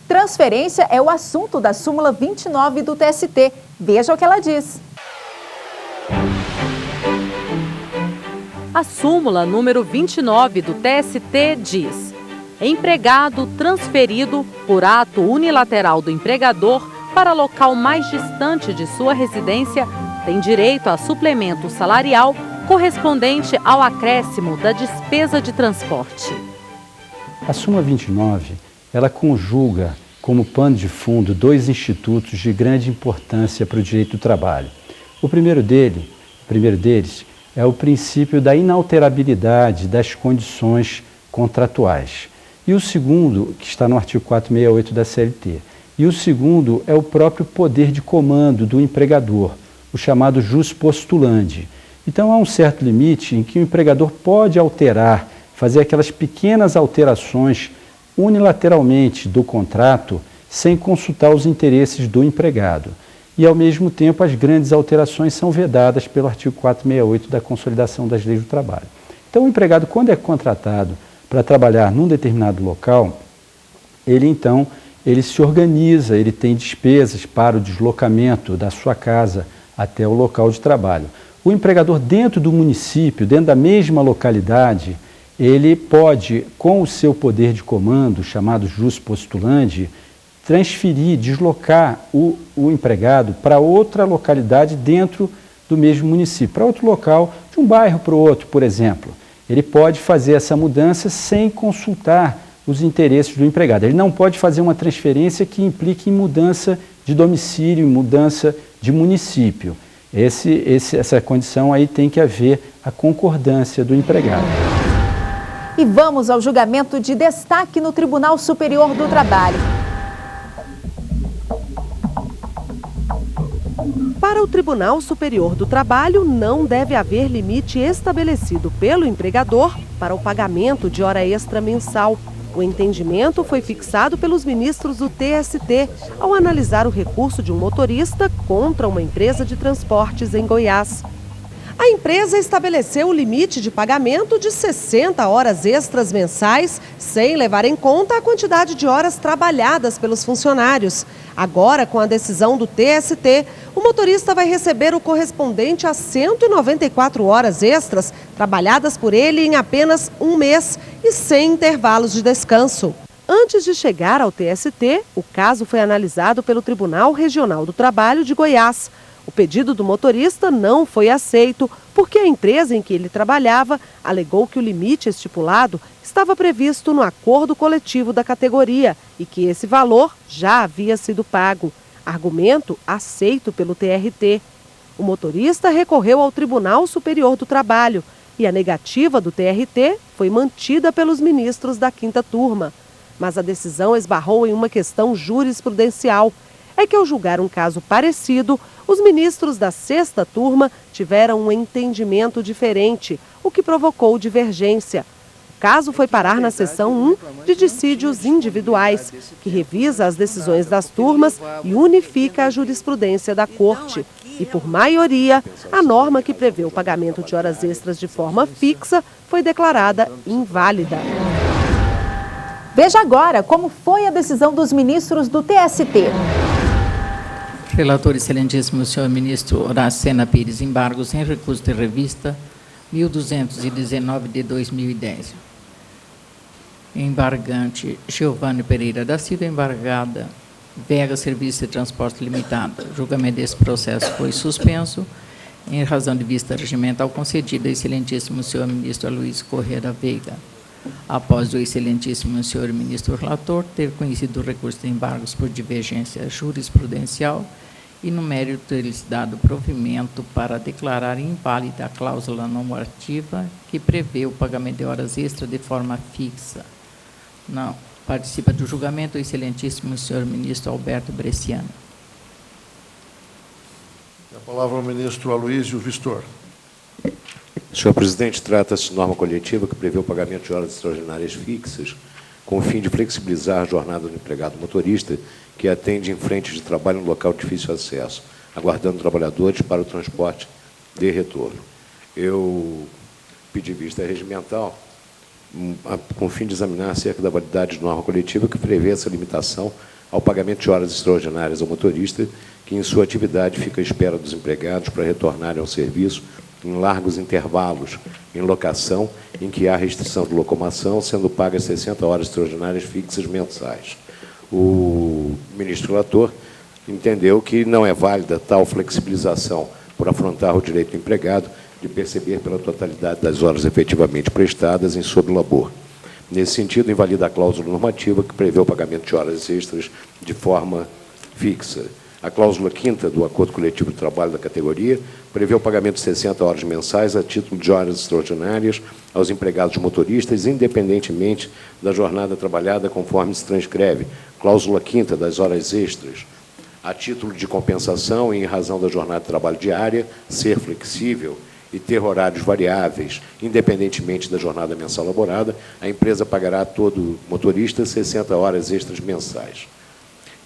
Transferência é o assunto da súmula 29 do TST. Veja o que ela diz. A súmula número 29 do TST diz: empregado transferido por ato unilateral do empregador para local mais distante de sua residência tem direito a suplemento salarial correspondente ao acréscimo da despesa de transporte. A súmula 29, ela conjuga como pano de fundo dois institutos de grande importância para o direito do trabalho. O primeiro deles é o princípio da inalterabilidade das condições contratuais. E o segundo, que está no artigo 468 da CLT. E o segundo é o próprio poder de comando do empregador, o chamado jus postulandi. Então há um certo limite em que o empregador pode alterar, fazer aquelas pequenas alterações unilateralmente do contrato sem consultar os interesses do empregado. E, ao mesmo tempo, as grandes alterações são vedadas pelo artigo 468 da Consolidação das Leis do Trabalho. Então, o empregado, quando é contratado para trabalhar num determinado local, ele se organiza, ele tem despesas para o deslocamento da sua casa até o local de trabalho. O empregador, dentro do município, dentro da mesma localidade, ele pode, com o seu poder de comando, chamado jus postulandi, transferir, deslocar o empregado para outra localidade dentro do mesmo município, para outro local, de um bairro para o outro, por exemplo. Ele pode fazer essa mudança sem consultar os interesses do empregado. Ele não pode fazer uma transferência que implique em mudança de domicílio, em mudança de município. Essa condição aí tem que haver a concordância do empregado. E vamos ao julgamento de destaque no Tribunal Superior do Trabalho. Para o Tribunal Superior do Trabalho, não deve haver limite estabelecido pelo empregador para o pagamento de hora extra mensal. O entendimento foi fixado pelos ministros do TST ao analisar o recurso de um motorista contra uma empresa de transportes em Goiás. A empresa estabeleceu o limite de pagamento de 60 horas extras mensais, sem levar em conta a quantidade de horas trabalhadas pelos funcionários. Agora, com a decisão do TST, o motorista vai receber o correspondente a 194 horas extras trabalhadas por ele em apenas um mês e sem intervalos de descanso. Antes de chegar ao TST, o caso foi analisado pelo Tribunal Regional do Trabalho de Goiás. O pedido do motorista não foi aceito porque a empresa em que ele trabalhava alegou que o limite estipulado estava previsto no acordo coletivo da categoria e que esse valor já havia sido pago. Argumento aceito pelo TRT. O motorista recorreu ao Tribunal Superior do Trabalho e a negativa do TRT foi mantida pelos ministros da 5ª turma. Mas a decisão esbarrou em uma questão jurisprudencial. É que, ao julgar um caso parecido, os ministros da 6ª turma tiveram um entendimento diferente, o que provocou divergência. O caso foi parar na seção 1 de dissídios individuais, que revisa as decisões das turmas e unifica a jurisprudência da Corte. E, por maioria, a norma que prevê o pagamento de horas extras de forma fixa foi declarada inválida. Veja agora como foi a decisão dos ministros do TST. Relator excelentíssimo senhor ministro Horácio Sena Pires, embargo sem recurso de revista 1219 de 2010. Embargante Giovanni Pereira da Silva, embargada Vega Serviço de Transporte Limitado. O julgamento desse processo foi suspenso em razão de vista regimental concedida ao excelentíssimo senhor ministro Aloysio Corrêa da Veiga. Após o excelentíssimo senhor ministro relator ter conhecido o recurso de embargos por divergência jurisprudencial e no mérito ter-lhes dado provimento para declarar inválida a cláusula normativa que prevê o pagamento de horas extras de forma fixa. Não. Participa do julgamento o excelentíssimo senhor ministro Alberto Bresciani. A palavra ao ministro Aloysio Vistor. Senhor presidente, trata-se de norma coletiva que prevê o pagamento de horas extraordinárias fixas com o fim de flexibilizar a jornada do empregado motorista que atende em frente de trabalho no local de difícil acesso, aguardando trabalhadores para o transporte de retorno. Eu pedi vista regimental com o fim de examinar acerca da validade de norma coletiva que prevê essa limitação ao pagamento de horas extraordinárias ao motorista, que em sua atividade fica à espera dos empregados para retornarem ao serviço em largos intervalos, em locação em que há restrição de locomoção, sendo pagas 60 horas extraordinárias fixas mensais. O ministro relator entendeu que não é válida tal flexibilização por afrontar o direito do empregado de perceber pela totalidade das horas efetivamente prestadas em sobrelabor. Nesse sentido, invalida a cláusula normativa que prevê o pagamento de horas extras de forma fixa. A cláusula 5ª do Acordo Coletivo de Trabalho da categoria prevê o pagamento de 60 horas mensais a título de horas extraordinárias aos empregados motoristas, independentemente da jornada trabalhada, conforme se transcreve. Cláusula 5ª das horas extras, a título de compensação em razão da jornada de trabalho diária, ser flexível e ter horários variáveis, independentemente da jornada mensal laborada, a empresa pagará a todo motorista 60 horas extras mensais.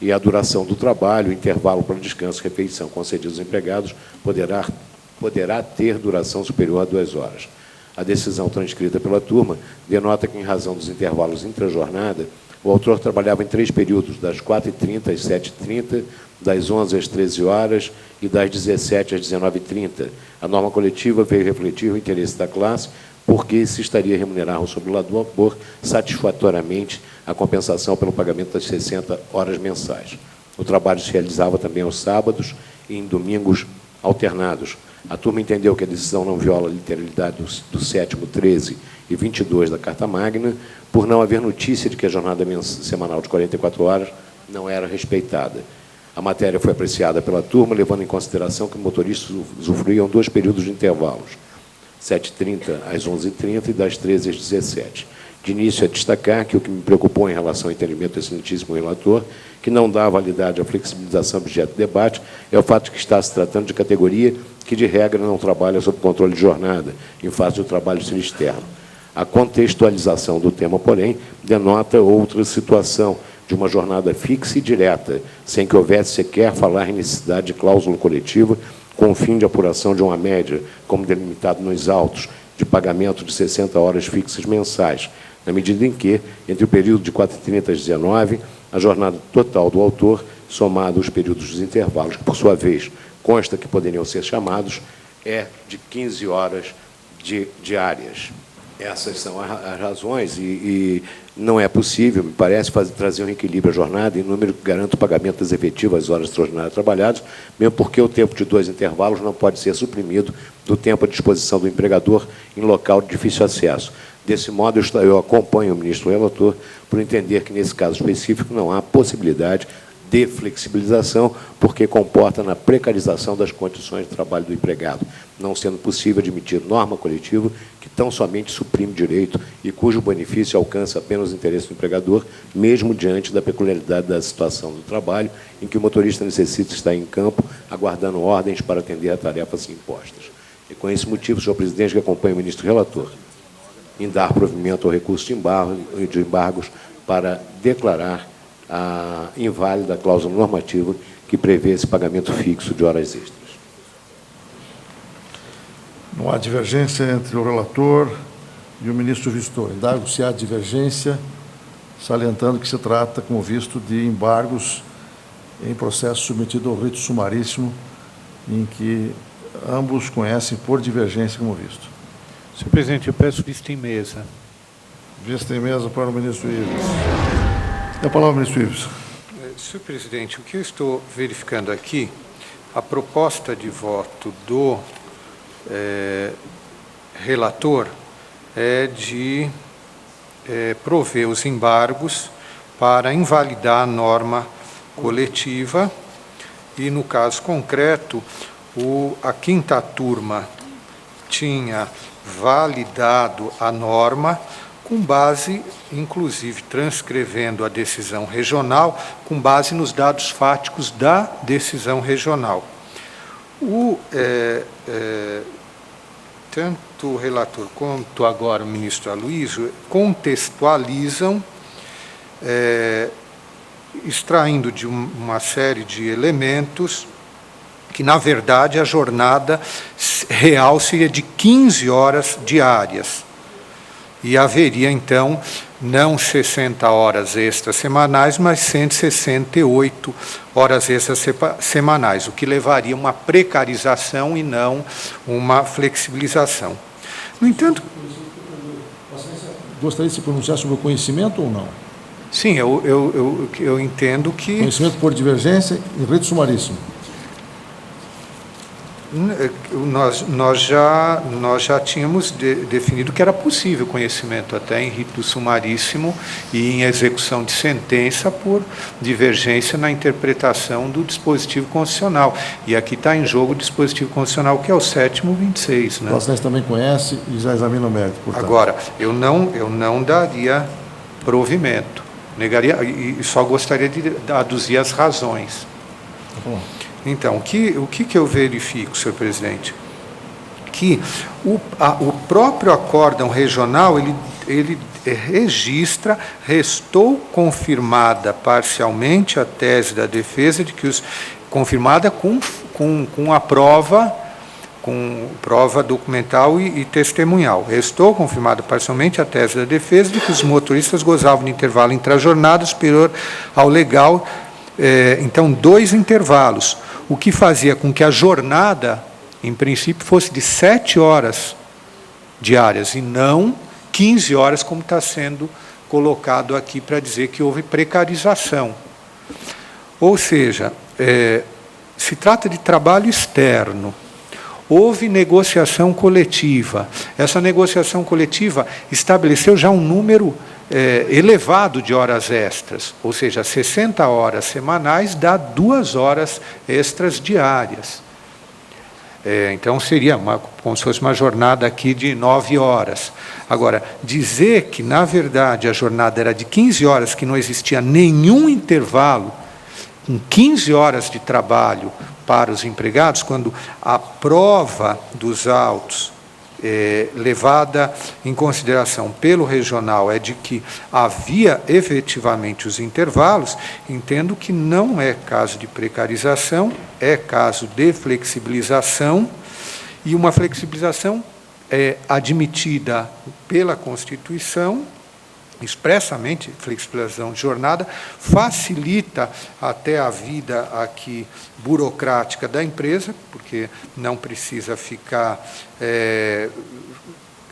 E a duração do trabalho, o intervalo para descanso e refeição concedidos aos empregados, poderá ter duração superior a 2 horas. A decisão transcrita pela turma denota que, em razão dos intervalos intra-jornada, o autor trabalhava em 3 períodos, das 4h30 às 7h30, das 11 às 13 horas e das 17 às 19h30. A norma coletiva veio refletir o interesse da classe, porque se estaria a remunerar ao sobrelabor satisfatoriamente a compensação pelo pagamento das 60 horas mensais. O trabalho se realizava também aos sábados e em domingos alternados. A turma entendeu que a decisão não viola a literalidade do 7º, 13 e 22 da Carta Magna, por não haver notícia de que a jornada semanal de 44 horas não era respeitada. A matéria foi apreciada pela turma, levando em consideração que os motoristas usufruíam 2 períodos de intervalos, 7h30 às 11h30 e das 13 às 17h. De início, é destacar que o que me preocupou em relação ao entendimento do excelentíssimo relator, que não dá validade à flexibilização objeto de debate, é o fato de que está se tratando de categoria que, de regra, não trabalha sob controle de jornada, em face do trabalho ser externo. A contextualização do tema, porém, denota outra situação, de uma jornada fixa e direta, sem que houvesse sequer falar em necessidade de cláusula coletiva, com o fim de apuração de uma média, como delimitado nos autos, de pagamento de 60 horas fixas mensais, na medida em que, entre o período de 4h30 às 19h, a jornada total do autor, somado aos períodos dos intervalos, que, por sua vez, consta que poderiam ser chamados, é de 15 horas diárias. Essas são as razões e não é possível, me parece, trazer um equilíbrio à jornada em número que garanta o pagamento das efetivas horas extraordinárias trabalhadas, mesmo porque o tempo de 2 intervalos não pode ser suprimido do tempo à disposição do empregador em local de difícil acesso. Desse modo, eu acompanho o ministro relator por entender que, nesse caso específico, não há possibilidade de flexibilização, porque comporta na precarização das condições de trabalho do empregado, não sendo possível admitir norma coletiva que tão somente suprime direito e cujo benefício alcança apenas o interesse do empregador, mesmo diante da peculiaridade da situação do trabalho, em que o motorista necessita estar em campo, aguardando ordens para atender a tarefas impostas. E, com esse motivo, senhor presidente, que acompanha o ministro relator, em dar provimento ao recurso de embargos para declarar a inválida cláusula normativa que prevê esse pagamento fixo de horas extras. Não há divergência entre o relator e o ministro Vistor. Indago se há divergência, salientando que se trata, como visto, de embargos em processo submetido ao rito sumaríssimo, em que ambos conhecem por divergência, como visto. Senhor presidente, eu peço vista em mesa. Vista em mesa para o ministro Ives. A palavra, ministro Ives. Senhor presidente, o que eu estou verificando aqui, a proposta de voto do relator é de prover os embargos para invalidar a norma coletiva e, no caso concreto, a 5ª turma tinha validado a norma com base, inclusive, transcrevendo a decisão regional, com base nos dados fáticos da decisão regional. Tanto o relator quanto agora o ministro Aloysio contextualizam, extraindo de uma série de elementos, que, na verdade, a jornada real seria de 15 horas diárias. E haveria, então, não 60 horas extras semanais, mas 168 horas extras semanais, o que levaria a uma precarização e não uma flexibilização. No entanto... Gostaria de se pronunciar sobre o conhecimento ou não? Sim, eu entendo que... Conhecimento por divergência em rito sumaríssimo. Nós já tínhamos definido que era possível conhecimento até em rito sumaríssimo e em execução de sentença por divergência na interpretação do dispositivo constitucional. E aqui está em jogo o dispositivo constitucional, que é o 7º 26. Né? O Vossa Excelência também conhece e já examina o mérito, portanto. Agora, eu não daria provimento, negaria, e só gostaria de aduzir as razões. Tá bom. Então, o que eu verifico, senhor presidente? Que o próprio acórdão regional, ele registra, restou confirmada parcialmente a tese da defesa, de que confirmada com a prova, com prova documental e testemunhal. Restou confirmada parcialmente a tese da defesa de que os motoristas gozavam de intervalo intrajornada superior ao legal, então 2 intervalos, o que fazia com que a jornada, em princípio, fosse de 7 horas diárias e não 15 horas, como está sendo colocado aqui para dizer que houve precarização. Ou seja, se trata de trabalho externo. Houve negociação coletiva. Essa negociação coletiva estabeleceu já um número elevado de horas extras, ou seja, 60 horas semanais dá 2 horas extras diárias. Então, seria como se fosse uma jornada aqui de 9 horas. Agora, dizer que, na verdade, a jornada era de 15 horas, que não existia nenhum intervalo, com 15 horas de trabalho para os empregados, quando a prova dos autos levada em consideração pelo regional é de que havia efetivamente os intervalos, entendo que não é caso de precarização, é caso de flexibilização, e uma flexibilização admitida pela Constituição, expressamente, flexibilização de jornada, facilita até a vida aqui burocrática da empresa, porque não precisa ficar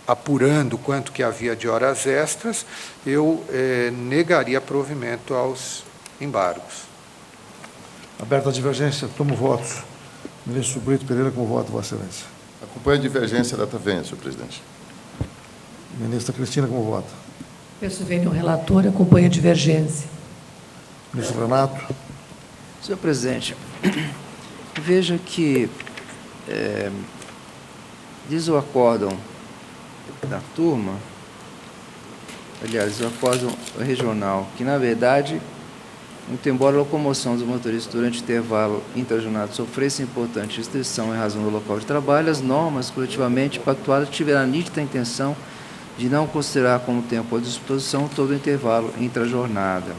apurando quanto que havia de horas extras. Eu negaria provimento aos embargos. Aberta a divergência, tomo votos. Ministro Brito Pereira, com voto, Vossa Excelência. Acompanho a divergência, data venha, senhor presidente. Ministra Cristina, com voto. Peço venha o relator, acompanha a divergência. Ministro Renato. Senhor presidente, veja que diz o acórdão da turma, aliás, o acórdão regional, que, na verdade, muito embora a locomoção dos motoristas durante o intervalo intrajornada sofresse importante restrição em razão do local de trabalho, as normas coletivamente pactuadas tiveram a nítida intenção de não considerar como tempo à disposição todo o intervalo intrajornada.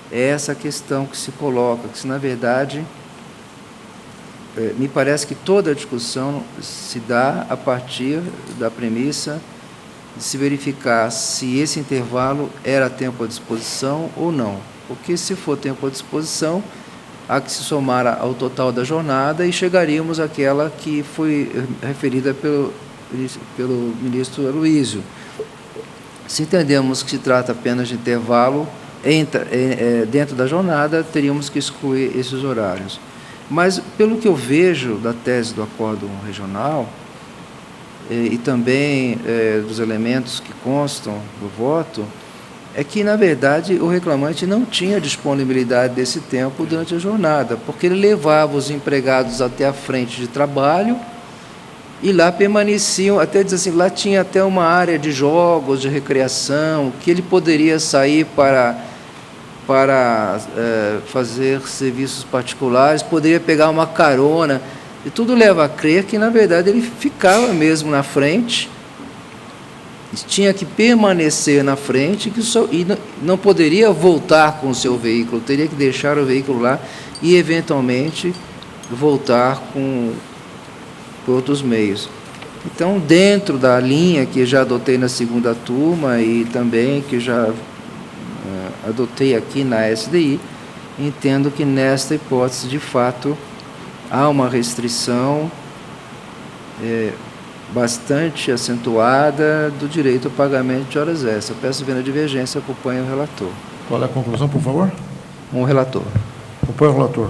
É essa a questão que se coloca, que, na verdade, me parece que toda a discussão se dá a partir da premissa de se verificar se esse intervalo era tempo à disposição ou não. Porque, se for tempo à disposição, há que se somar ao total da jornada e chegaríamos àquela que foi referida pelo ministro Aloísio. Se entendemos que se trata apenas de intervalo dentro da jornada, teríamos que excluir esses horários. Mas, pelo que eu vejo da tese do acórdão regional, e também dos elementos que constam do voto, é que, na verdade, o reclamante não tinha disponibilidade desse tempo durante a jornada, porque ele levava os empregados até a frente de trabalho e lá permaneciam, até diz assim, lá tinha até uma área de jogos, de recreação, que ele poderia sair para fazer serviços particulares, poderia pegar uma carona, e tudo leva a crer que, na verdade, ele ficava mesmo na frente, tinha que permanecer na frente e não poderia voltar com o seu veículo, teria que deixar o veículo lá e, eventualmente, voltar por outros meios. Então, dentro da linha que já adotei na segunda turma e também que já adotei aqui na SDI, entendo que nesta hipótese, de fato, há uma restrição bastante acentuada do direito ao pagamento de horas extras. Eu peço vendo a divergência, acompanhe o relator. Qual é a conclusão, por favor? Um relator. Acompanhe o relator.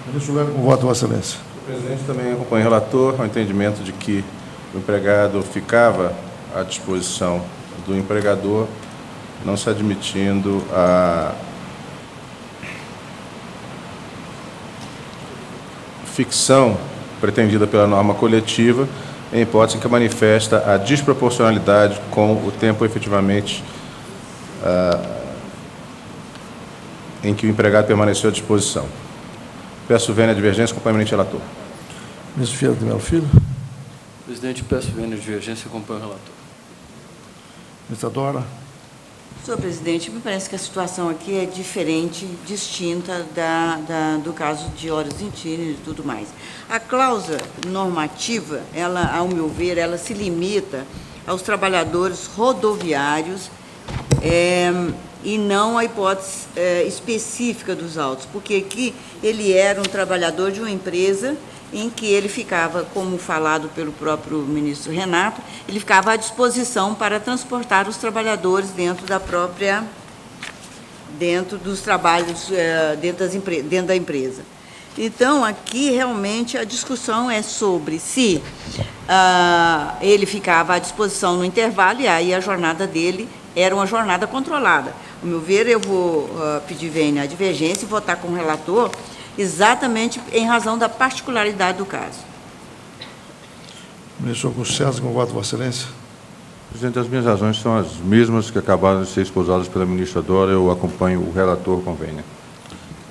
Ministro Lélio, com voto, Vossa Excelência. O presidente também acompanha o relator ao entendimento de que o empregado ficava à disposição do empregador, não se admitindo a ficção pretendida pela norma coletiva, em hipótese em que manifesta a desproporcionalidade com o tempo efetivamente em que o empregado permaneceu à disposição. Peço vênia a divergência, acompanhe o relator. Ministro Vieira de Mello Filho. Presidente, peço vênia a divergência, acompanhe o relator. Ministra Dora. Senhor presidente, me parece que a situação aqui é diferente, distinta do caso de horas intíneas e tudo mais. A cláusula normativa, ela, ao meu ver, ela se limita aos trabalhadores rodoviários e não à hipótese específica dos autos, porque aqui ele era um trabalhador de uma empresa em que ele ficava, como falado pelo próprio ministro Renato, ele ficava à disposição para transportar os trabalhadores dentro dos trabalhos, dentro da empresa. Então, aqui, realmente, a discussão é sobre se ele ficava à disposição no intervalo, e aí a jornada dele era uma jornada controlada. Ao meu ver, eu vou pedir vênia à divergência e votar com o relator, exatamente em razão da particularidade do caso. Ministro Augusto César, com voto, Vossa Excelência. Presidente, as minhas razões são as mesmas que acabaram de ser esposadas pela ministra Dora. Eu acompanho o relator com vênia.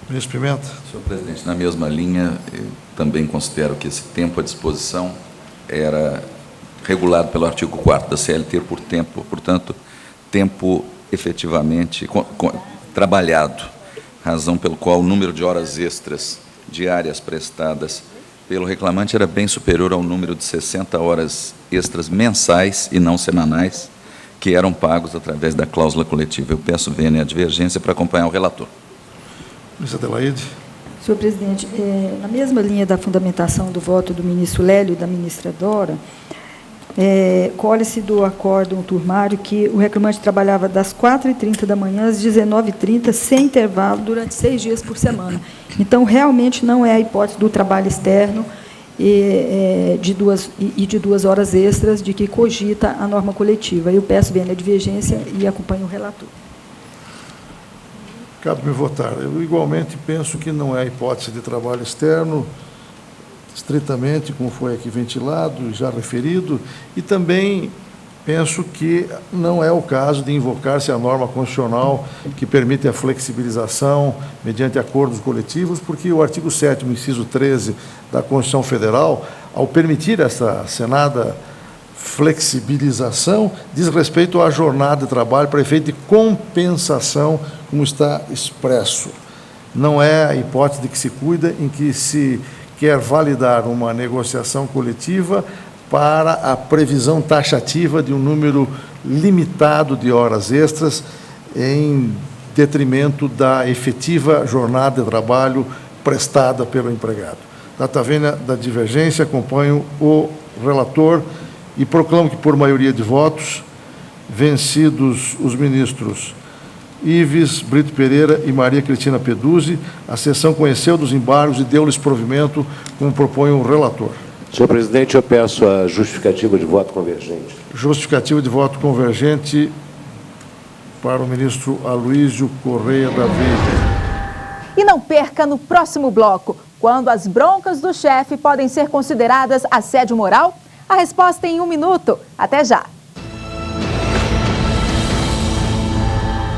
Ministro Pimenta. Senhor presidente, na mesma linha, eu também considero que esse tempo à disposição era regulado pelo artigo 4º da CLT por tempo, portanto, tempo efetivamente trabalhado, razão pelo qual o número de horas extras diárias prestadas pelo reclamante era bem superior ao número de 60 horas extras mensais e não semanais, que eram pagos através da cláusula coletiva. Eu peço vênia a divergência para acompanhar o relator. Ministra Adelaide. Senhor presidente, na mesma linha da fundamentação do voto do ministro Lélio e da ministra Dora, colhe-se do acórdão turmário que o reclamante trabalhava das 4h30 da manhã às 19h30, sem intervalo, durante 6 dias por semana. Então, realmente não é a hipótese do trabalho externo de 2 horas extras de que cogita a norma coletiva. Eu peço vênia a divergência e acompanho o relator. Cabe-me votar. Eu, igualmente, penso que não é a hipótese de trabalho externo, estritamente, como foi aqui ventilado, já referido, e também penso que não é o caso de invocar-se a norma constitucional que permite a flexibilização mediante acordos coletivos, porque o artigo 7º, inciso 13 da Constituição Federal, ao permitir essa senada flexibilização, diz respeito à jornada de trabalho para efeito de compensação, como está expresso. Não é a hipótese de que se cuida em que se quer validar uma negociação coletiva para a previsão taxativa de um número limitado de horas extras em detrimento da efetiva jornada de trabalho prestada pelo empregado. Data vênia da divergência, acompanho o relator e proclamo que, por maioria de votos, vencidos os ministros Ives Brito Pereira e Maria Cristina Peduzzi, a sessão conheceu dos embargos e deu-lhes provimento, como propõe o relator. Senhor presidente, eu peço a justificativa de voto convergente. Justificativa de voto convergente para o ministro Aloísio Correia da Veiga. E não perca no próximo bloco, quando as broncas do chefe podem ser consideradas assédio moral? A resposta em 1 minuto. Até já!